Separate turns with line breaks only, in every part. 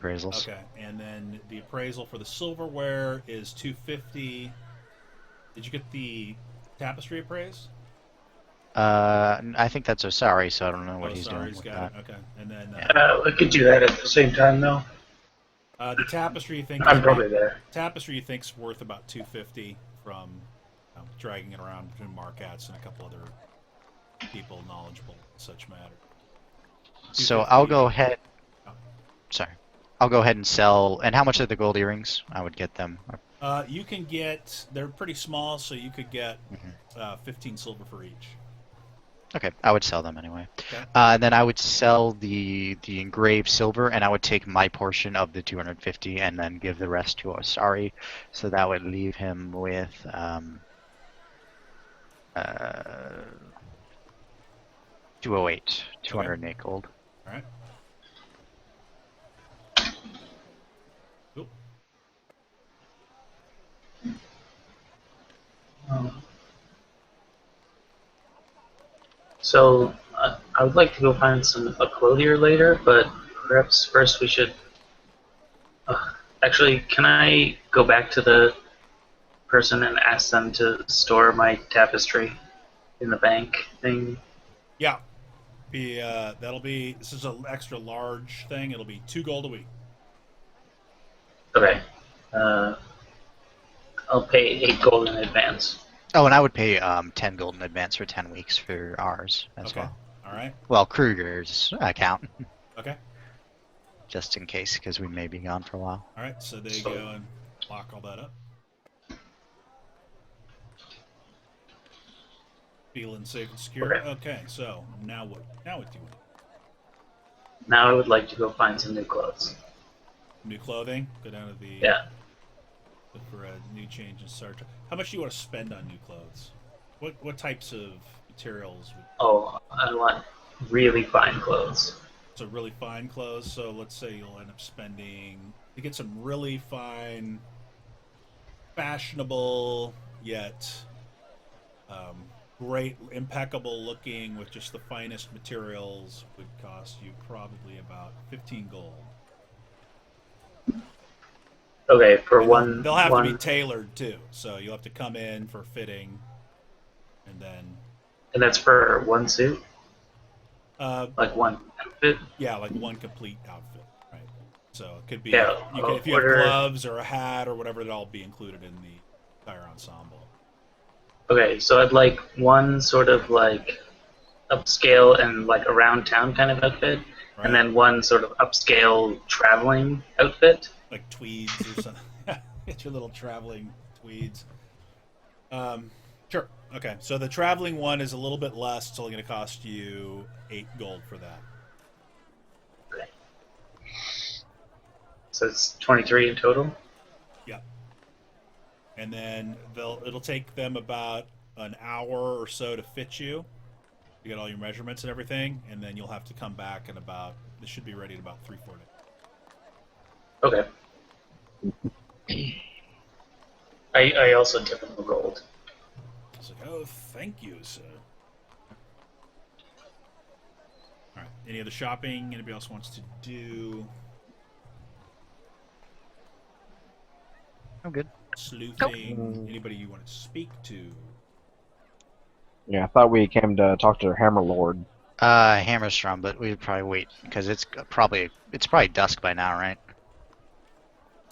appraisals.
Okay, and then the appraisal for the silverware is 250. Did you get the tapestry appraised?
I think that's Osari, so I don't know what
Oh,
he's
sorry,
doing
he's
with
got it.
that.
Okay, and then
Yeah.
We could do that at the same time, though.
the tapestry you think is
I'm
about
probably there.
tapestry you think's worth about 250 from dragging it around between Markats and a couple other people knowledgeable in such matter.
So I'll go
250.
ahead.
Oh.
Sorry, I'll go ahead and sell. And how much are the gold earrings? I would get them.
You can get they're pretty small, so you could get
Mhm.
15 silver for each.
Okay, I would sell them anyway.
Okay.
And then I would sell the engraved silver, and I would take my portion of the 250, and then give the rest to Osari. So that would leave him with uh, 208,
Okay.
208 gold.
All right. Cool.
Um, so I would like to go find a clothier later, but perhaps first we should. Actually, can I go back to the person and ask them to store my tapestry in the bank thing?
Yeah. That'll be this is an extra large thing. It'll be 2 gold a week.
Okay. Uh, I'll pay 8 gold in advance.
Oh, and I would pay 10 gold in advance for 10 weeks for ours as
Okay.
well.
All right.
Well, Kruger's account,
Okay.
just in case, because we may be gone for a while.
All right. So they go and lock all that up. Feeling safe and secure.
Okay.
Okay. So now what? Now what do you want?
Now I would like to go find some new clothes.
New clothing. Go down to the
Yeah.
look for a new change in search. How much do you want to spend on new clothes? What types of materials?
Oh, I want really fine clothes.
So really fine clothes. So let's say you'll end up spending to get some really fine, fashionable yet great, impeccable looking with just the finest materials would cost you probably about 15 gold.
Okay, for
And
one
they'll have to be
one,
tailored too. So you'll have to come in for fitting, and then
and that's for one suit,
uh,
like one outfit.
yeah, like one complete outfit, right? So it could be
Yeah,
you can,
I'll
if you have
order.
gloves or a hat or whatever, it'll all be included in the entire ensemble.
Okay, so I'd like one sort of like upscale and like around town kind of outfit, and
Right?
then one sort of upscale traveling outfit.
Like tweeds or something. Get your little traveling tweeds. Sure. Okay. So the traveling one is a little bit less. It's only going to cost you 8 gold for that.
Okay. So it's 23 in total.
Yeah. And then it'll take them about an hour or so to fit you. You get all your measurements and everything, and then you'll have to come back in about. This should be ready in about 3-4 days.
Okay. I also tip him the gold.
It's like, oh, thank you, sir. All right. Any other shopping anybody else wants to do?
I'm good.
Sleuthing? Anybody you want to speak to?
Yeah, I thought we came to talk to Hammerlord.
Hammerstrom, but we'd probably wait because it's probably dusk by now, right?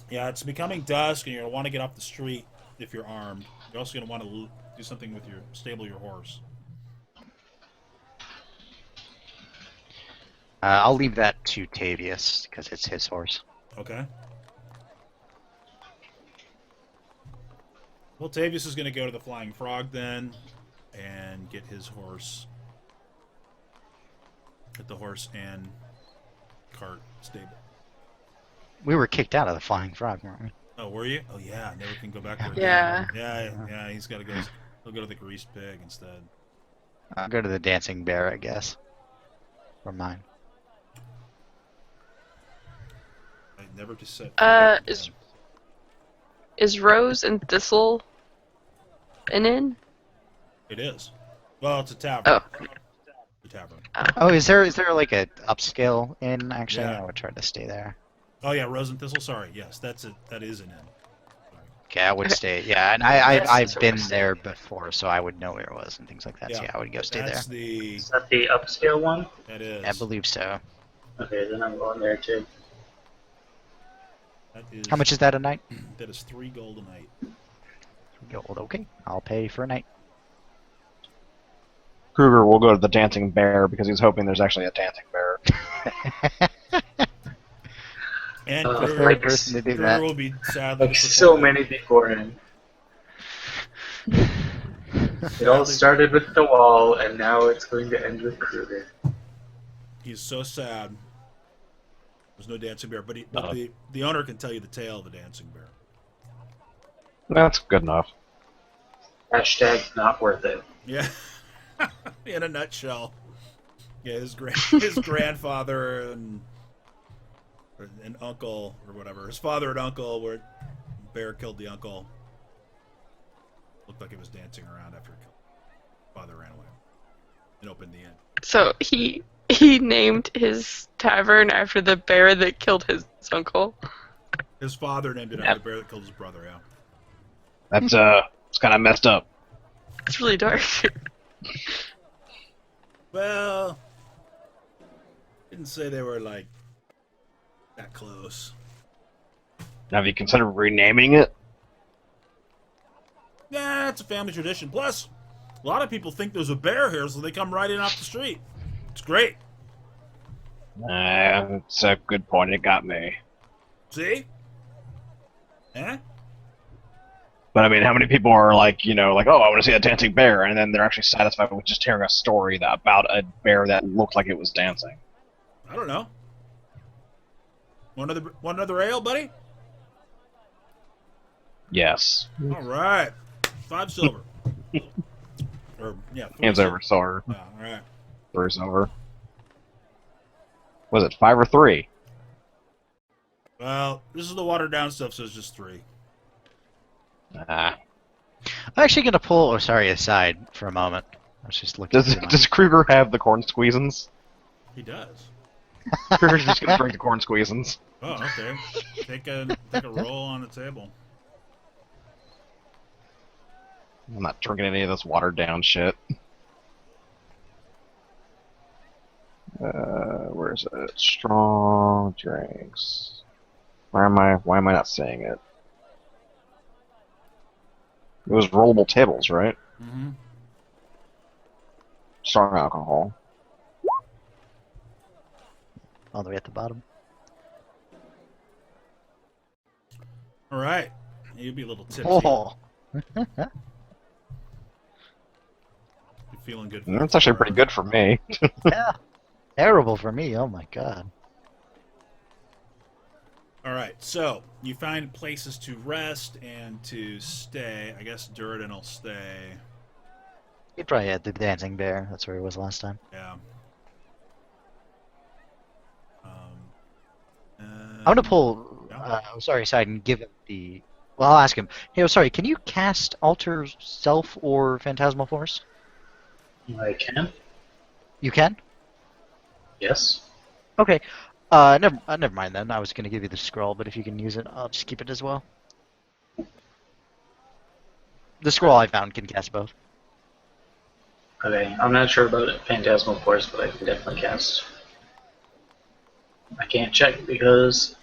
Yeah, it's becoming dusk, and you're gonna want to get off the street if you're armed. You're also gonna want to do something with your stable your horse.
I'll leave that to Tavius because it's his horse.
Okay. Well, Tavius is gonna go to the Flying Frog then, and get his horse. Get the horse and cart stable.
We were kicked out of the Flying Frog, weren't we?
Oh, were you? Oh yeah, never can go back there.
Yeah.
Yeah. He's got to go. He'll go to the Greased Pig instead.
I'll go to the Dancing Bear, I guess. Or mine.
I never just said.
Is Rose and Thistle an inn?
It is. Well, it's a tavern.
Oh.
The tavern.
Oh, is there like a upscale inn? Actually,
Yeah.
I would try to stay there.
Oh yeah, Rose and Thistle. Sorry, yes, that's it. That is an inn. Sorry.
Okay, I would stay. Yeah, and
Yes,
I've
that's where
been
we're
there
staying.
before, so I would know where it was and things like that. So
Yeah,
yeah, I would go stay there.
that's the.
Is that the upscale one?
That is.
I believe so.
Okay, then I'm going there too.
That is.
How much is that a night?
That is 3 gold a night.
Gold. Okay, I'll pay for a night.
Kruger will go to the Dancing Bear because he's hoping there's actually a Dancing Bear.
And
The
Kruger,
third
person to do
Kruger
that.
will be sadly
Like so
disappointed.
many before him. It all started with the wall, and now it's going to end with Kruger.
He's so sad. There's no dancing bear, but the owner can tell you the tale of the dancing bear.
That's good enough.
Hashtag not worth it.
Yeah, in a nutshell. Yeah, his grandfather and uncle or whatever. His father and uncle were bear killed the uncle. Looked like it was dancing around after father ran away and opened the inn.
So he named his tavern after the bear that killed his uncle.
His father named it after the bear that killed his brother. Yeah.
That's it's kind of messed up.
It's really dark.
Well, didn't say they were like that close.
Now, have you considered renaming it?
Yeah, it's a family tradition. Plus, a lot of people think there's a bear here, so they come right in off the street. It's great.
It's a good point. It got me.
See? Eh?
But I mean, how many people are like, you know, like, oh, I want to see a dancing bear, and then they're actually satisfied with just hearing a story about a bear that looked like it was dancing?
I don't know. Want another ale, buddy?
Yes.
All right. 5 silver. Or yeah. 3
Hands
silver.
over, sorry.
Yeah, all right.
3 silver. Was it 5 or 3?
Well, this is the watered down stuff, so it's just 3.
Ah.
I'm actually gonna pull. Oh, sorry, aside for a moment. I was just looking. through
Does Kruger have the corn squeezins?
He does.
Kruger's just gonna drink the corn squeezins.
Oh, okay. Take a roll on the table.
I'm not drinking any of this watered down shit. Where is it? Strong drinks. Why am I not seeing it? It was rollable tables, right?
Mm-hmm.
Strong alcohol.
all the way at the bottom.
All right. You'd be a little tipsy.
Oh,
You're feeling good.
That's actually pretty good for me.
yeah. Terrible for me. Oh my god.
All right. So you find places to rest and to stay. I guess Durden will stay.
He probably had the dancing bear. That's where he was last time.
Yeah.
I'm gonna pull.
Yeah.
I'm sorry, aside and give him the. Well, I'll ask him. Hey, I'm sorry. Can you cast Alter Self or Phantasmal Force?
I can.
You can.
Yes.
Okay. Never mind then. I was gonna give you the scroll, but if you can use it, I'll just keep it as well. The scroll I found can cast both.
Okay. I'm not sure about Phantasmal Force, but I can definitely cast. I can't check because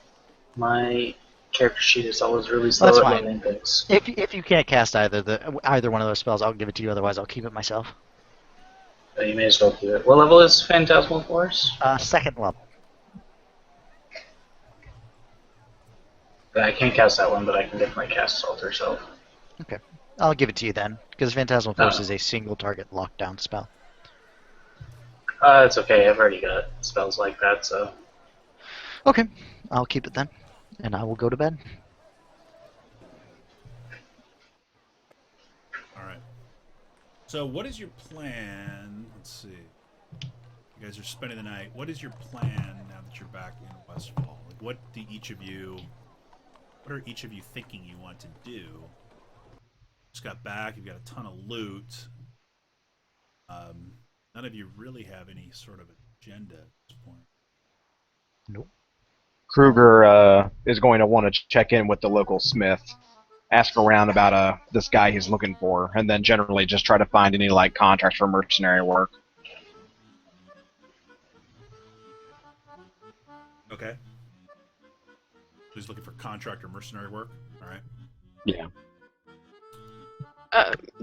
my character sheet is always really slow
That's
at
fine.
loading things.
If you can't cast either one of those spells, I'll give it to you. Otherwise, I'll keep it myself.
So you may as well keep it. What level is Phantasmal Force?
Second level.
I can't cast that one, but I can definitely cast Alter Self.
Okay. I'll give it to you then, because Phantasmal Force
Oh.
is a single target lockdown spell.
It's okay. I've already got spells like that, so.
Okay. I'll keep it then, and I will go to bed.
All right. So what is your plan? Let's see. You guys are spending the night. What is your plan now that you're back in Westfall? Like, what are each of you thinking you want to do? Just got back. You've got a ton of loot. None of you really have any sort of agenda at this point.
Nope.
Kruger is going to want to check in with the local smith, ask around about this guy he's looking for, and then generally just try to find any like contracts for mercenary work.
Okay. He's looking for contract or mercenary work. All right.
Yeah.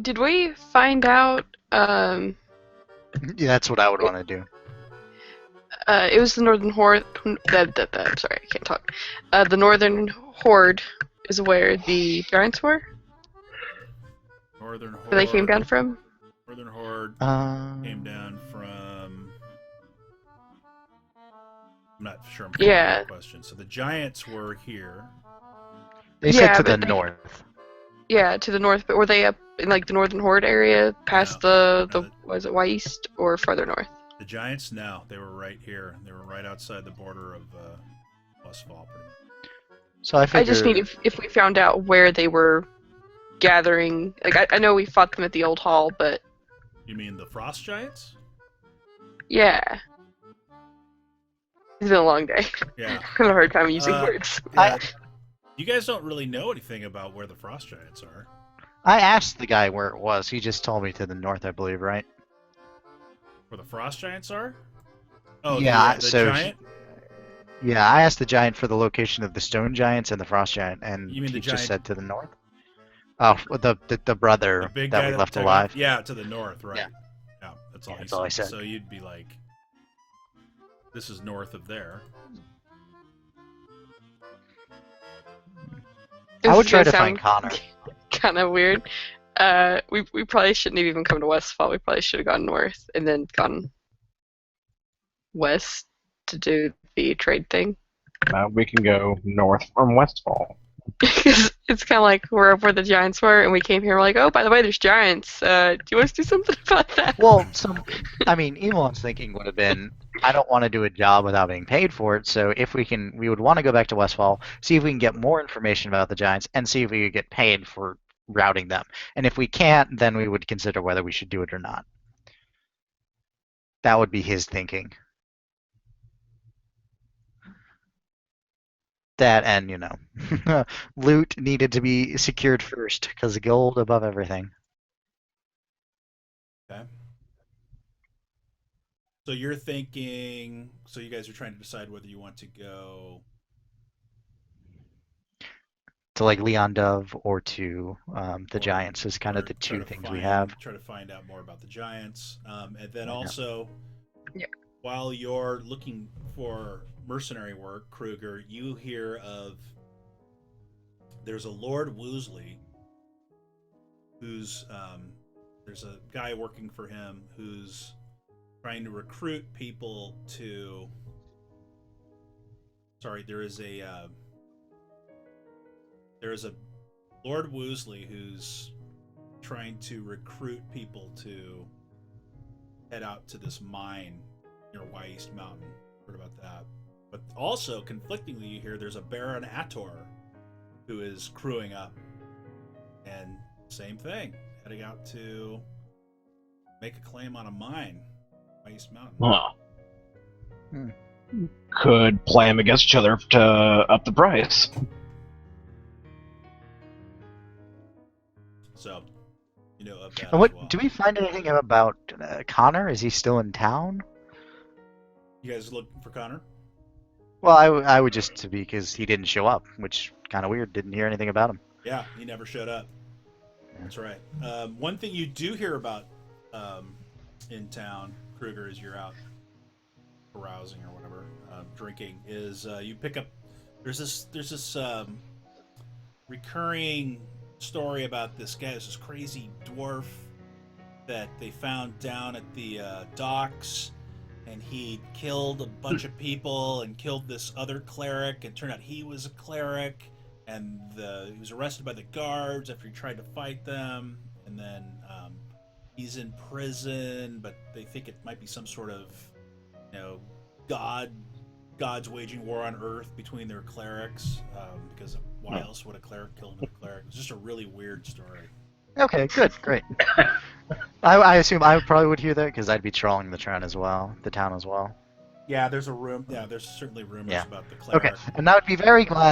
Did we find out?
Yeah, that's what I would want to do.
It was the Northern Horde. Sorry, I can't talk. The Northern Horde is where the giants were.
Northern Horde.
Where they came down from.
Northern Horde came down from. I'm not sure. I'm
Yeah.
the question. So the giants were here.
They said
Yeah,
to the
but-
north.
Yeah, to the north, but were they up in like the Northern Horde area, past
No.
the was it East or farther north?
The giants, no, they were right here. They were right outside the border of Westfall, pretty much.
So I figured.
I just need if we found out where they were gathering. Like I know we fought them at the old hall, but
You mean the frost giants?
yeah, it's been a long day.
Yeah.
Kind of a hard time using words.
Yeah. You guys don't really know anything about where the frost giants are.
I asked the guy where it was. He just told me to the north, I believe, right?
Where the frost giants are? Oh,
Yeah,
the
so
giant.
Yeah, I asked the giant for the location of the stone giants and the frost giant, and
You mean
he
the
just
giant-
said to the north. Oh, the brother
The big
that
guy
we left
took
alive.
off? Yeah, to the north, right?
Yeah.
Yeah, that's all.
Yeah,
he
that's all I
said.
said.
So you'd be like, this is north of there.
I would
This is
try
gonna
to find
sound
Connor.
kind of weird. We probably shouldn't have even come to Westfall. We probably should have gone north and then gone west to do the trade thing.
We can go north from Westfall.
Because it's kind of like we're up where the giants were, and we came here. We're like, oh, by the way, there's giants. Do you want us to do something about that?
Well, I mean, Elon's thinking would have been, I don't want to do a job without being paid for it. So if we would want to go back to Westfall, see if we can get more information about the giants, and see if we could get paid for routing them. And if we can't, then we would consider whether we should do it or not. That would be his thinking. That and, loot needed to be secured first, because gold above everything.
Okay. So you're thinking. So you guys are trying to decide whether you want to go.
To like Leon Dove or to the
Or-
Giants is kind of
or
the
try
two
to
things we
find-
have.
Try to find out more about the giants, and then
Yeah.
also,
Yeah.
while you're looking for mercenary work, Kruger, you hear of. There's a Lord Woosley who's there's a guy working for him who's trying to recruit people to. Sorry, there is a Lord Woosley who's trying to recruit people to head out to this mine near East Mountain. Heard about that. But also, conflictingly, you hear there's a Baron Ator who is crewing up. And same thing, heading out to make a claim on a mine, East Mountain.
Huh.
Hmm.
Could play them against each other to up the price.
So, of that
And
as well.
do we find anything about Connor? Is he still in town?
You guys looking for Connor?
Well, I would just to be because he didn't show up, which kind of weird. Didn't hear anything about him.
Yeah, he never showed up. That's right. One thing you do hear about in town, Kruger, is you're out carousing or whatever, drinking, is you pick up. There's this recurring story about this guy. There's this crazy dwarf that they found down at the docks, and he killed a bunch of people and killed this other cleric. And turned out he was a cleric. And he was arrested by the guards after he tried to fight them, and then he's in prison. But they think it might be some sort of, God's waging war on Earth between their clerics. Because why else would a cleric kill another cleric? It's just a really weird story.
Okay, good, great. I assume I probably would hear that because I'd be trolling the town as well.
Yeah, there's a room. Yeah, there's certainly rumors
Yeah.
about the cleric.
Okay, and I would be very glad